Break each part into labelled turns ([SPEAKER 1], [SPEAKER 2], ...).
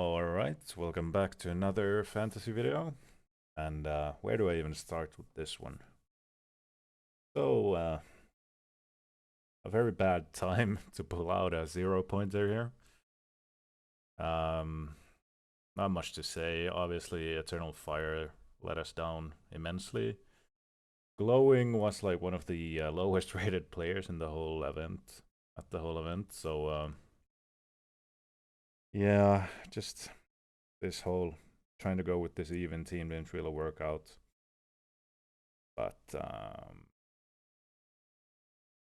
[SPEAKER 1] Alright, welcome back to another fantasy video. And where do I even start with this one? So, a very bad time to pull out a 0-pointer here. Not much to say. Obviously, Eternal Fire let us down immensely. Glowing was like one of the lowest rated players in the whole event, So, yeah, just this whole trying to go with this even team didn't really work out. But I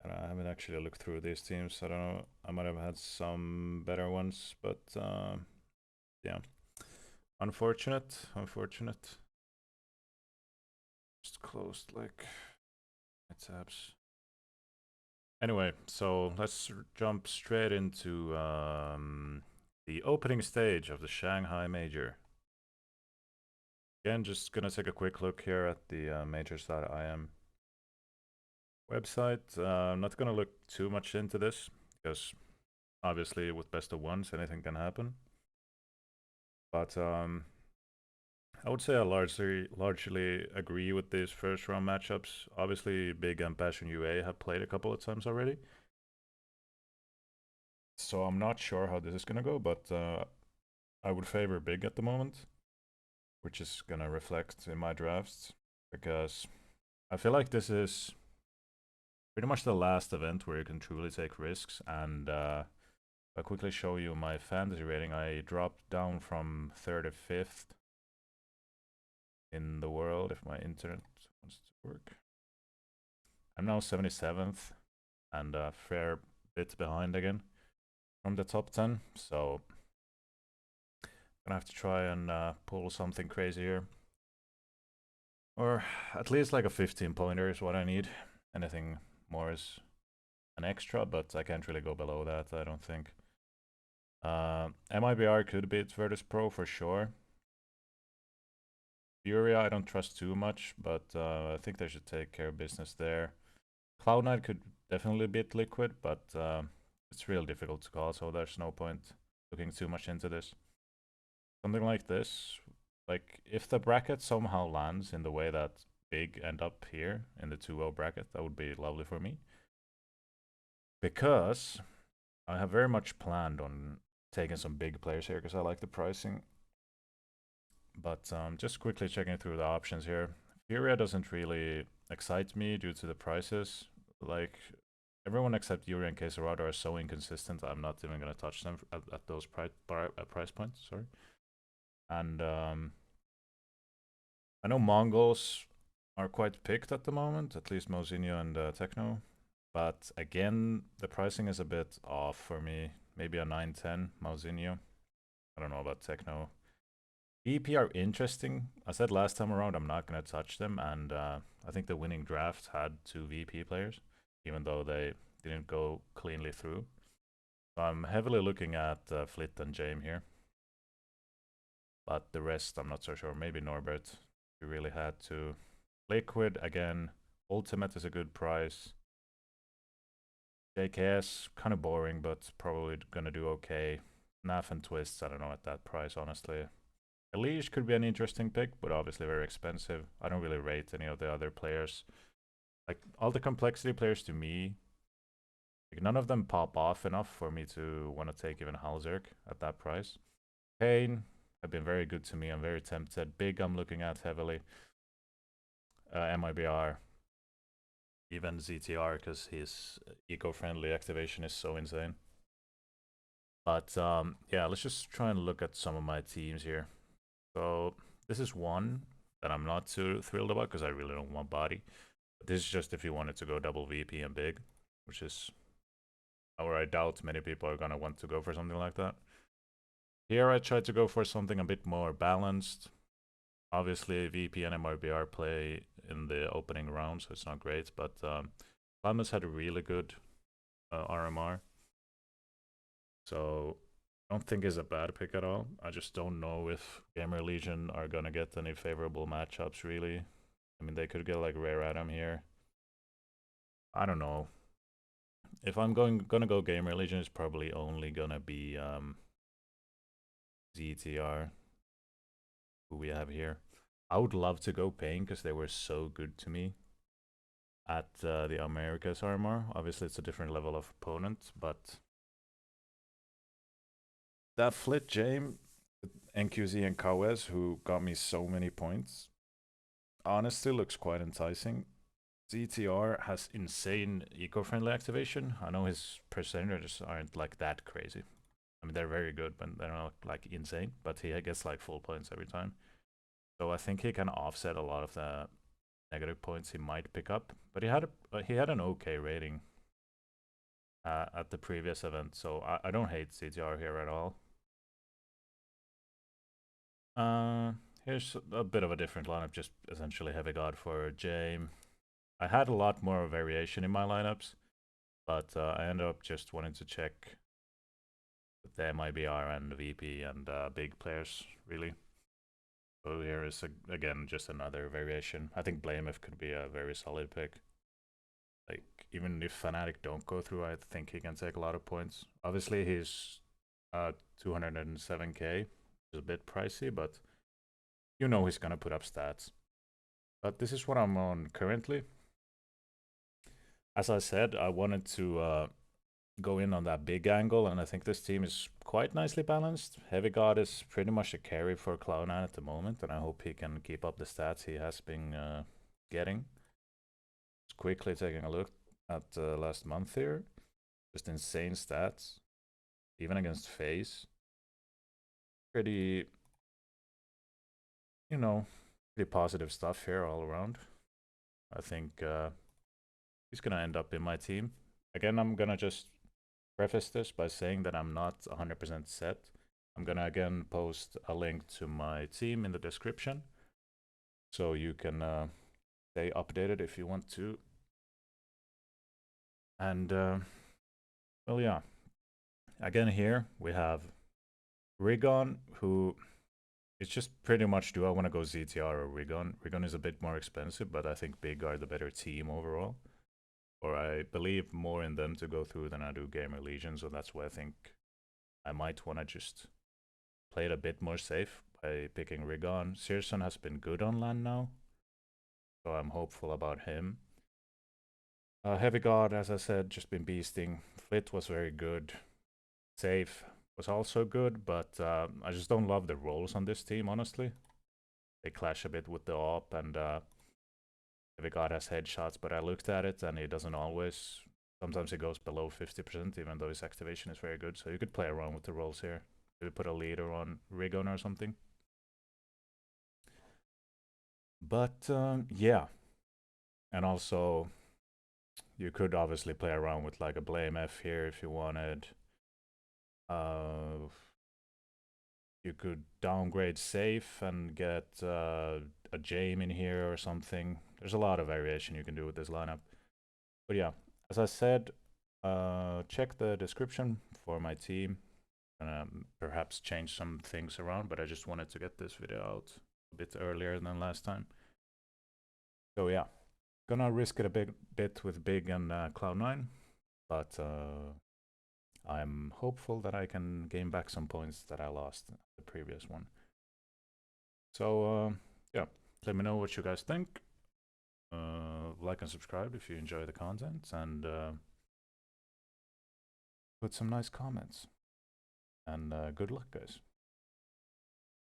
[SPEAKER 1] haven't actually looked through these teams. I don't know. I might have had some better ones, but yeah, unfortunate. Just closed like my tabs. Anyway, so let's jump straight into the opening stage of the Shanghai Major. Again, just gonna take a quick look here at the majors.im website. I'm not gonna look too much into this because obviously with best of ones, anything can happen. But I would say I largely agree with these first round matchups. Obviously, Big and Passion UA have played a couple of times already, so I'm not sure how this is gonna go. But I would favor Big at the moment, which is gonna reflect in my drafts because I feel like this is pretty much the last event where you can truly take risks. And I'll quickly show you my fantasy rating. I dropped down from 35th in the world if my internet wants to work. I'm now 77th and a fair bit behind again from the top 10. So gonna have to try and pull something crazy here. Or at least like a 15 pointer is what I need. Anything more is an extra, but I can't really go below that, I don't think. MIBR could beat Virtus Pro for sure. Furia I don't trust too much, but I think they should take care of business there. Cloud Knight could definitely beat Liquid, but it's real difficult to call, so there's no point looking too much into this. Something like this, like if the bracket somehow lands in the way that Big end up here in the 2-0 bracket, that would be lovely for me. Because I have very much planned on taking some big players here because I like the pricing. But just quickly checking through the options here. Furia doesn't really excite me due to the prices. Like, everyone except Yuri and Quesarado are so inconsistent, I'm not even going to touch them at those price points, sorry. And I know Mongols are quite picked at the moment, at least Mozinho and Techno. But again, the pricing is a bit off for me. Maybe a 9-10 Mozinho. I don't know about Techno. VP are interesting. I said last time around I'm not going to touch them, and I think the winning draft had 2 VP players, even though they didn't go cleanly through. So I'm heavily looking at Flit and Jame here. But the rest I'm not so sure. Maybe Norbert. We really had to. Liquid, again. Ultimate is a good price. JKS, kind of boring, but probably gonna do okay. NAF and Twists, I don't know at that price, honestly. Elish could be an interesting pick, but obviously very expensive. I don't really rate any of the other players. Like, all the complexity players to me, like, none of them pop off enough for me to want to take even Halzerk at that price. Kane have been very good to me. I'm very tempted. Big I'm looking at heavily. MIBR. Even ZTR, because his eco-friendly activation is so insane. But yeah, let's just try and look at some of my teams here. So this is one that I'm not too thrilled about because I really don't want body. But this is just if you wanted to go double VP and big, which is where I doubt many people are gonna want to go for something like that. Here I tried to go for something a bit more balanced. Obviously VP and MRBR play in the opening round, so it's not great, but Lamas had a really good RMR. So I don't think it's a bad pick at all. I just don't know if Gamer Legion are gonna get any favorable matchups, really. I mean, they could get like Rare Adam here. I don't know. If I'm gonna go Gamer Legion, it's probably only gonna be ZTR, who we have here. I would love to go Pain because they were so good to me at the Americas armor. Obviously, it's a different level of opponent, but that Flit James, NQZ, and Kawes, who got me so many points, honestly looks quite enticing. ZTR has insane eco-friendly activation. I know his percentages aren't like that crazy. I mean, they're very good, but they're not like insane. But he gets like full points every time. So I think he can offset a lot of the negative points he might pick up. But he had an okay rating at the previous event, so I don't hate CTR here at all. Here's a bit of a different lineup, just essentially Heavy God for James. I had a lot more variation in my lineups, but I ended up just wanting to check the MIBR and VP and big players, really. So here is, again, just another variation. I think Blamef could be a very solid pick. Like, even if Fnatic don't go through, I think he can take a lot of points. Obviously, he's 207k, which is a bit pricey, but you know he's gonna put up stats. But this is what I'm on currently. As I said, I wanted to go in on that big angle, and I think this team is quite nicely balanced. Heavy God is pretty much a carry for Cloud9 at the moment, and I hope he can keep up the stats he has been getting. Just quickly taking a look at last month here. Just insane stats, even against FaZe. Pretty, you know, pretty positive stuff here all around. I think he's gonna end up in my team. Again, I'm gonna just preface this by saying that I'm not 100% set. I'm gonna again post a link to my team in the description, so you can stay updated if you want to. And well, yeah. Again, here we have Rigon, who it's just pretty much, do I want to go ZTR or Rigon? Rigon is a bit more expensive, but I think Big are the better team overall. Or I believe more in them to go through than I do Gamer Legion, so that's why I think I might want to just play it a bit more safe by picking Rigon. Searson has been good on land now, so I'm hopeful about him. Heavy God, as I said, just been beasting. Flit was very good. Safe was also good, but I just don't love the roles on this team, honestly. They clash a bit with the op, and Heavy God has headshots, but I looked at it and he doesn't always. Sometimes he goes below 50%, even though his activation is very good. So you could play around with the roles here. Maybe put a leader on Rigon or something. But yeah. And also, you could obviously play around with like a Blame F here if you wanted. You could downgrade safe and get a Jame in here or something. There's a lot of variation you can do with this lineup. But yeah, as I said, check the description for my team. And perhaps change some things around, but I just wanted to get this video out a bit earlier than last time. So yeah, gonna risk it a bit with Big and Cloud9, but I'm hopeful that I can gain back some points that I lost in the previous one. So yeah, let me know what you guys think. Like and subscribe if you enjoy the content, and put some nice comments. And good luck, guys.